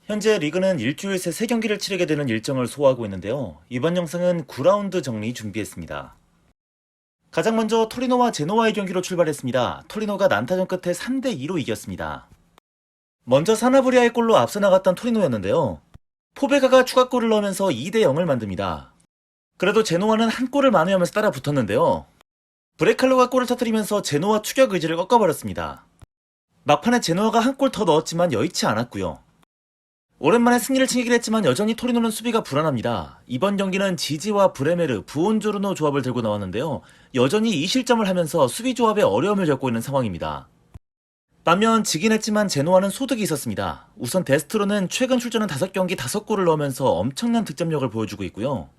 현재 리그는 일주일 새 3경기를 치르게 되는 일정을 소화하고 있는데요. 이번 영상은 9라운드 정리 준비했습니다. 가장 먼저 토리노와 제노와의 경기로 출발했습니다. 토리노가 난타전 끝에 3대2로 이겼습니다. 먼저 사나브리아의 골로 앞서 나갔던 토리노였는데요. 포베가가 추가골을 넣으면서 2대0을 만듭니다. 그래도 제노와는 한 골을 만회하면서 따라 붙었는데요. 브레칼로가 골을 터뜨리면서 제노와 추격 의지를 꺾어버렸습니다. 막판에 제노와가 한 골 더 넣었지만 여의치 않았고요. 오랜만에 승리를 챙기긴 했지만 여전히 토리노는 수비가 불안합니다. 이번 경기는 지지와 브레메르, 부온조르노 조합을 들고 나왔는데요. 여전히 2실점을 하면서 수비 조합에 어려움을 겪고 있는 상황입니다. 반면 지긴 했지만 제노와는 소득이 있었습니다. 우선 데스트로는 최근 출전한 5경기 5골을 넣으면서 엄청난 득점력을 보여주고 있고요.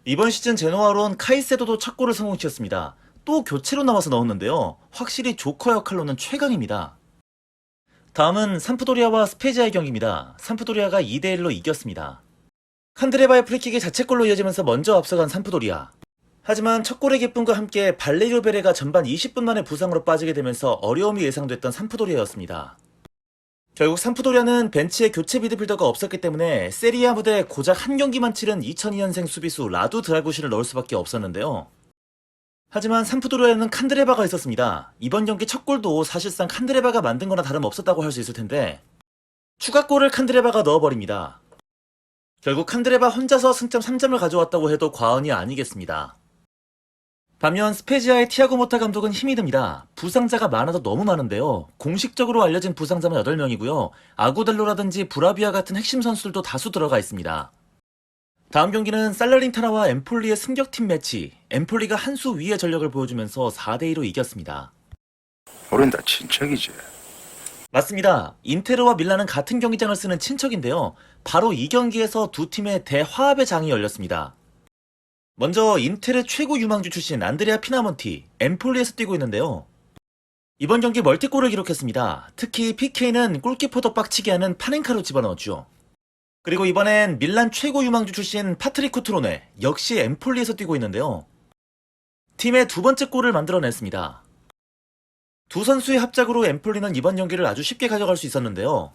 이번 시즌 제노와론 카이세도도 첫 골을 성공시켰습니다. 또 교체로 나와서 넣었는데요. 확실히 조커 역할로는 최강입니다. 다음은 삼프도리아와 스페지아의 경기입니다. 삼프도리아가 2대1로 이겼습니다. 칸드레바의 프리킥이 자책골로 이어지면서 먼저 앞서간 삼프도리아. 하지만 첫 골의 기쁨과 함께 발레리오 베레가 전반 20분 만에 부상으로 빠지게 되면서 어려움이 예상됐던 삼프도리아였습니다. 결국 삼프도리아는 벤치에 교체 미드필더가 없었기 때문에 세리아 무대 고작 한 경기만 치른 2002년생 수비수 라두 드라구시를 넣을 수밖에 없었는데요. 하지만 삼프도리아에는 칸드레바가 있었습니다. 이번 경기 첫 골도 사실상 칸드레바가 만든 거나 다름없었다고 할 수 있을 텐데 추가골을 칸드레바가 넣어버립니다. 결국 칸드레바 혼자서 승점 3점을 가져왔다고 해도 과언이 아니겠습니다. 반면 스페지아의 티아고 모타 감독은 힘이 듭니다. 부상자가 많아도 너무 많은데요. 공식적으로 알려진 부상자만 8명이고요. 아구델로라든지 브라비아 같은 핵심 선수들도 다수 들어가 있습니다. 다음 경기는 살라린타나와 엠폴리의 승격팀 매치. 엠폴리가 한 수 위의 전력을 보여주면서 4대2로 이겼습니다. 우린 다 친척이지. 맞습니다. 인테르와 밀란은 같은 경기장을 쓰는 친척인데요. 바로 이 경기에서 두 팀의 대화합의 장이 열렸습니다. 먼저 인테르 최고 유망주 출신 안드레아 피나몬티, 엠폴리에서 뛰고 있는데요. 이번 경기 멀티골을 기록했습니다. 특히 PK는 골키퍼도 빡치게 하는 파넨카로 집어넣었죠. 그리고 이번엔 밀란 최고 유망주 출신 파트리코 트로네, 역시 엠폴리에서 뛰고 있는데요. 팀의 두 번째 골을 만들어냈습니다. 두 선수의 합작으로 엠폴리는 이번 경기를 아주 쉽게 가져갈 수 있었는데요.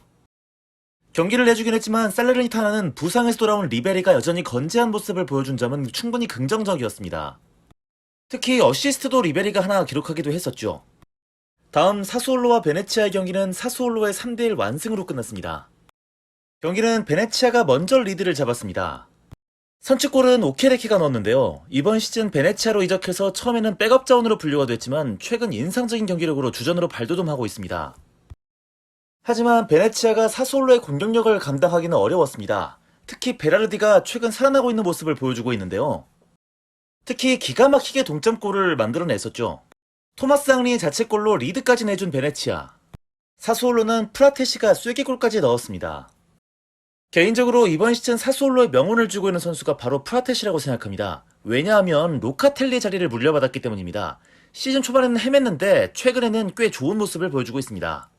경기를 내주긴 했지만 살레르니타나는 부상에서 돌아온 리베리가 여전히 건재한 모습을 보여준 점은 충분히 긍정적이었습니다. 특히 어시스트도 리베리가 하나 기록하기도 했었죠. 다음 사수올로와 베네치아의 경기는 사수올로의 3대1 완승으로 끝났습니다. 경기는 베네치아가 먼저 리드를 잡았습니다. 선취골은 오케레키가 넣었는데요. 이번 시즌 베네치아로 이적해서 처음에는 백업 자원으로 분류가 됐지만 최근 인상적인 경기력으로 주전으로 발돋움하고 있습니다. 하지만 베네치아가 사수올로의 공격력을 감당하기는 어려웠습니다. 특히 베라르디가 최근 살아나고 있는 모습을 보여주고 있는데요. 특히 기가 막히게 동점골을 만들어냈었죠. 토마스 앙리의 자책골로 리드까지 내준 베네치아. 사수올로는 프라테시가 쐐기골까지 넣었습니다. 개인적으로 이번 시즌 사수올로의 명운을 주고 있는 선수가 바로 프라테시라고 생각합니다. 왜냐하면 로카텔리의 자리를 물려받았기 때문입니다. 시즌 초반에는 헤맸는데 최근에는 꽤 좋은 모습을 보여주고 있습니다.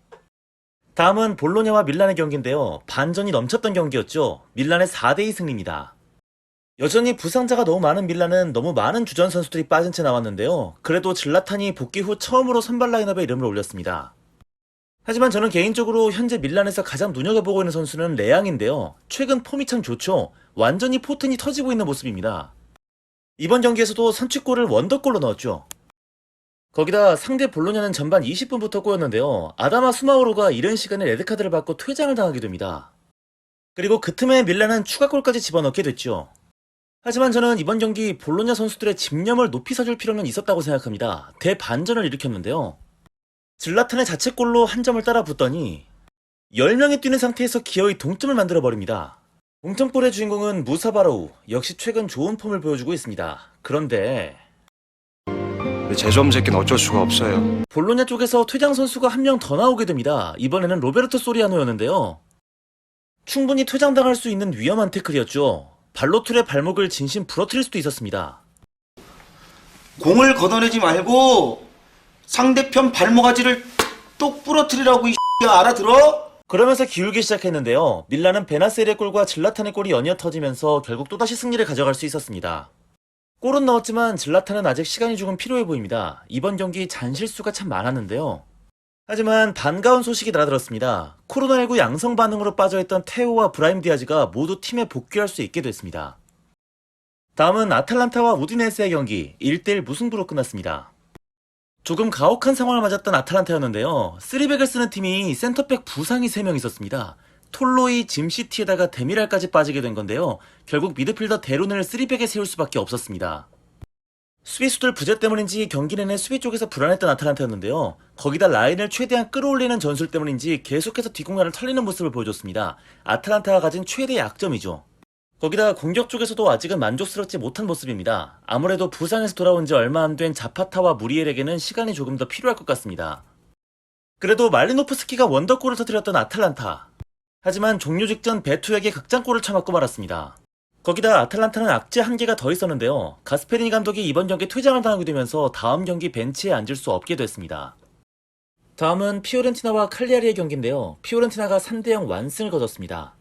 다음은 볼로냐와 밀란의 경기인데요. 반전이 넘쳤던 경기였죠. 밀란의 4대2 승리입니다. 여전히 부상자가 너무 많은 밀란은 너무 많은 주전 선수들이 빠진 채 나왔는데요. 그래도 질라탄이 복귀 후 처음으로 선발 라인업에 이름을 올렸습니다. 하지만 저는 개인적으로 현재 밀란에서 가장 눈여겨보고 있는 선수는 레앙인데요. 최근 폼이 참 좋죠. 완전히 포텐이 터지고 있는 모습입니다. 이번 경기에서도 선취골을 원더골로 넣었죠. 거기다 상대 볼로냐는 전반 20분부터 꼬였는데요. 아다마 수마오로가 이른 시간에 레드카드를 받고 퇴장을 당하게 됩니다. 그리고 그 틈에 밀란은 추가골까지 집어넣게 됐죠. 하지만 저는 이번 경기 볼로냐 선수들의 집념을 높이 사줄 필요는 있었다고 생각합니다. 대반전을 일으켰는데요. 질라탄의 자책골로 한 점을 따라 붙더니 10명이 뛰는 상태에서 기어이 동점을 만들어버립니다. 동점골의 주인공은 무사바로우, 역시 최근 좋은 폼을 보여주고 있습니다. 그런데 재수없는 새끼는 어쩔 수가 없어요. 볼로냐 쪽에서 퇴장 선수가 한 명 더 나오게 됩니다. 이번에는 로베르토 소리아노였는데요. 충분히 퇴장당할 수 있는 위험한 태클이었죠. 발로툴의 발목을 진심 부러뜨릴 수도 있었습니다. 공을 걷어내지 말고 상대편 발모가지를 똑 부러뜨리라고 이 X야, 알아들어? 그러면서 기울기 시작했는데요. 밀란은 베나세리의 골과 질라탄의 골이 연이어 터지면서 결국 또다시 승리를 가져갈 수 있었습니다. 골은 넣었지만 질라탄은 아직 시간이 조금 필요해 보입니다. 이번 경기 잔실수가 참 많았는데요. 하지만 반가운 소식이 날아들었습니다. 코로나19 양성 반응으로 빠져있던 테오와 브라임 디아즈가 모두 팀에 복귀할 수 있게 됐습니다. 다음은 아탈란타와 우디네스의 경기 1대1 무승부로 끝났습니다. 조금 가혹한 상황을 맞았던 아탈란타였는데요. 3백을 쓰는 팀이 센터백 부상이 3명 있었습니다. 톨로이, 짐시티에다가 데미랄까지 빠지게 된 건데요. 결국 미드필더 데룬을 3백에 세울 수밖에 없었습니다. 수비수들 부재 때문인지 경기 내내 수비 쪽에서 불안했던 아탈란타였는데요. 거기다 라인을 최대한 끌어올리는 전술 때문인지 계속해서 뒷공간을 털리는 모습을 보여줬습니다. 아탈란타가 가진 최대 약점이죠. 거기다 공격 쪽에서도 아직은 만족스럽지 못한 모습입니다. 아무래도 부상에서 돌아온 지 얼마 안 된 자파타와 무리엘에게는 시간이 조금 더 필요할 것 같습니다. 그래도 말리노프스키가 원더골을 터뜨렸던 아탈란타. 하지만 종료 직전 베투에게 극장골을 쳐맞고 말았습니다. 거기다 아탈란타는 악재 한 개가 더 있었는데요. 가스페리니 감독이 이번 경기에 퇴장을 당하게 되면서 다음 경기 벤치에 앉을 수 없게 됐습니다. 다음은 피오렌티나와 칼리아리의 경기인데요. 피오렌티나가 3대0 완승을 거뒀습니다.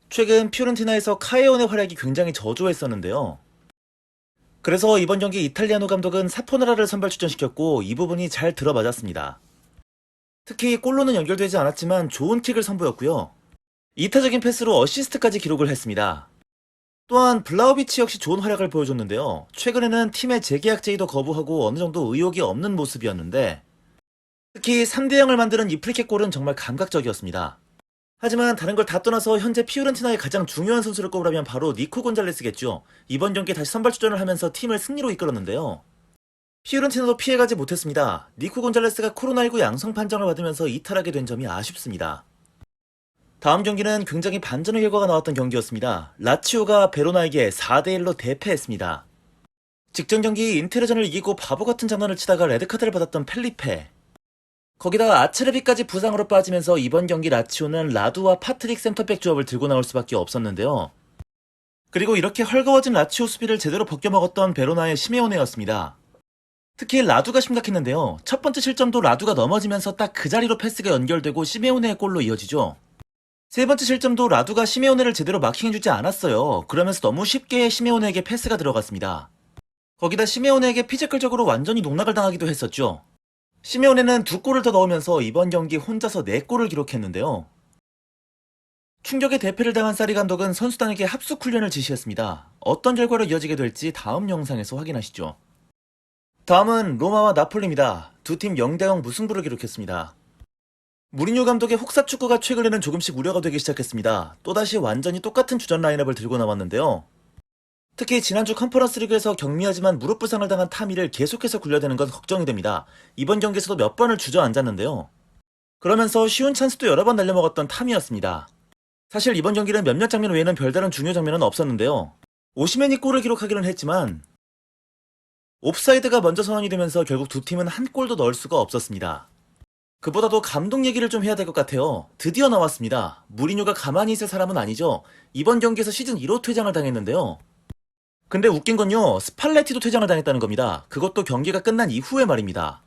최근 피오렌티나에서 카에온의 활약이 굉장히 저조했었는데요. 그래서 이번 경기 이탈리아노 감독은 사포나라를 선발 출전시켰고 이 부분이 잘 들어맞았습니다. 특히 골로는 연결되지 않았지만 좋은 킥을 선보였고요. 이타적인 패스로 어시스트까지 기록을 했습니다. 또한 블라우비치 역시 좋은 활약을 보여줬는데요. 최근에는 팀의 재계약 제의도 거부하고 어느 정도 의욕이 없는 모습이었는데 특히 3대0을 만드는 이 프리킥 골은 정말 감각적이었습니다. 하지만 다른 걸 다 떠나서 현재 피오렌티나의 가장 중요한 선수를 꼽으라면 바로 니코 곤잘레스겠죠. 이번 경기에 다시 선발 출전을 하면서 팀을 승리로 이끌었는데요. 피오렌티나도 피해가지 못했습니다. 니코 곤잘레스가 코로나19 양성 판정을 받으면서 이탈하게 된 점이 아쉽습니다. 다음 경기는 굉장히 반전의 결과가 나왔던 경기였습니다. 라치오가 베로나에게 4대1로 대패했습니다. 직전 경기 인테르전을 이기고 바보 같은 장난을 치다가 레드카드를 받았던 펠리페. 거기다가 아체르비까지 부상으로 빠지면서 이번 경기 라치오는 라두와 파트릭 센터백 조합을 들고 나올 수밖에 없었는데요. 그리고 이렇게 헐거워진 라치오 수비를 제대로 벗겨먹었던 베로나의 시메오네였습니다. 특히 라두가 심각했는데요. 첫 번째 실점도 라두가 넘어지면서 딱 그 자리로 패스가 연결되고 시메오네의 골로 이어지죠. 세 번째 실점도 라두가 시메오네를 제대로 마킹해주지 않았어요. 그러면서 너무 쉽게 시메오네에게 패스가 들어갔습니다. 거기다 시메오네에게 피지컬적으로 완전히 농락을 당하기도 했었죠. 시메오네는 2골을 더 넣으면서 이번 경기 혼자서 4골을 기록했는데요. 충격의 대패를 당한 사리 감독은 선수단에게 합숙 훈련을 지시했습니다. 어떤 결과로 이어지게 될지 다음 영상에서 확인하시죠. 다음은 로마와 나폴리입니다. 두 팀 0대0 무승부를 기록했습니다. 무리뉴 감독의 혹사 축구가 최근에는 조금씩 우려가 되기 시작했습니다. 또다시 완전히 똑같은 주전 라인업을 들고 나왔는데요. 특히 지난주 컨퍼런스 리그에서 경미하지만 무릎 부상을 당한 타미를 계속해서 굴려대는 건 걱정이 됩니다. 이번 경기에서도 몇 번을 주저앉았는데요. 그러면서 쉬운 찬스도 여러 번 날려먹었던 타미였습니다. 사실 이번 경기는 몇몇 장면 외에는 별다른 중요 장면은 없었는데요. 오시멘이 골을 기록하기는 했지만 옵사이드가 먼저 선언이 되면서 결국 두 팀은 한 골도 넣을 수가 없었습니다. 그보다도 감독 얘기를 좀 해야 될 것 같아요. 드디어 나왔습니다. 무리뉴가 가만히 있을 사람은 아니죠. 이번 경기에서 시즌 1호 퇴장을 당했는데요. 근데 웃긴 건요, 스팔레티도 퇴장을 당했다는 겁니다. 그것도 경기가 끝난 이후에 말입니다.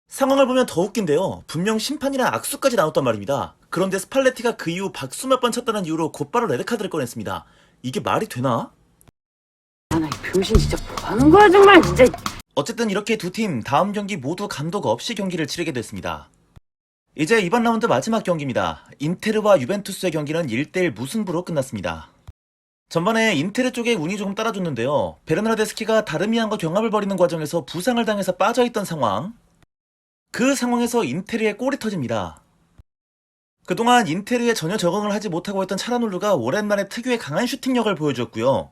상황을 보면 더 웃긴데요. 분명 심판이랑 악수까지 나눴단 말입니다. 그런데 스팔레티가 그 이후 박수 몇 번 쳤다는 이유로 곧바로 레드카드를 꺼냈습니다. 이게 말이 되나? 아, 나 이 병신 진짜 뭐 하는 거야 정말 진짜. 어쨌든 이렇게 두 팀 다음 경기 모두 감독 없이 경기를 치르게 됐습니다. 이제 이번 라운드 마지막 경기입니다. 인테르와 유벤투스의 경기는 1대1 무승부로 끝났습니다. 전반에 인테르 쪽에 운이 조금 따라줬는데요. 베르나데스키가 다르미안과 경합을 벌이는 과정에서 부상을 당해서 빠져있던 상황. 그 상황에서 인테르의 골이 터집니다. 그동안 인테르에 전혀 적응을 하지 못하고 있던 차라놀루가 오랜만에 특유의 강한 슈팅력을 보여주었고요.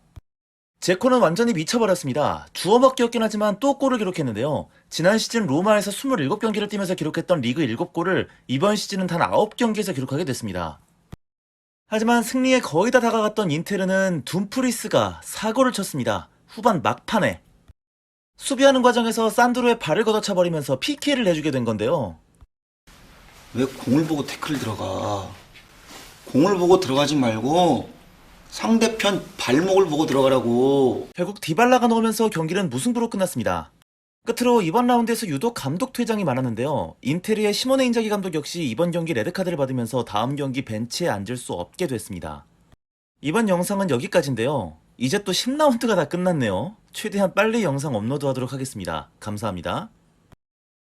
제코는 완전히 미쳐버렸습니다. 주워먹기였긴 하지만 또 골을 기록했는데요. 지난 시즌 로마에서 27경기를 뛰면서 기록했던 리그 7골을 이번 시즌은 단 9경기에서 기록하게 됐습니다. 하지만 승리에 거의 다 다가갔던 인테르는 둠프리스가 사고를 쳤습니다. 후반 막판에. 수비하는 과정에서 산드로의 발을 걷어차버리면서 PK를 내주게 된 건데요. 왜 공을 보고 태클을 들어가? 공을 보고 들어가지 말고 상대편 발목을 보고 들어가라고. 결국 디발라가 넣으면서 경기는 무승부로 끝났습니다. 끝으로 이번 라운드에서 유독 감독 퇴장이 많았는데요. 인테리의 시모네 인자기 감독 역시 이번 경기 레드카드를 받으면서 다음 경기 벤치에 앉을 수 없게 됐습니다. 이번 영상은 여기까지인데요. 이제 또 10라운드가 다 끝났네요. 최대한 빨리 영상 업로드하도록 하겠습니다. 감사합니다.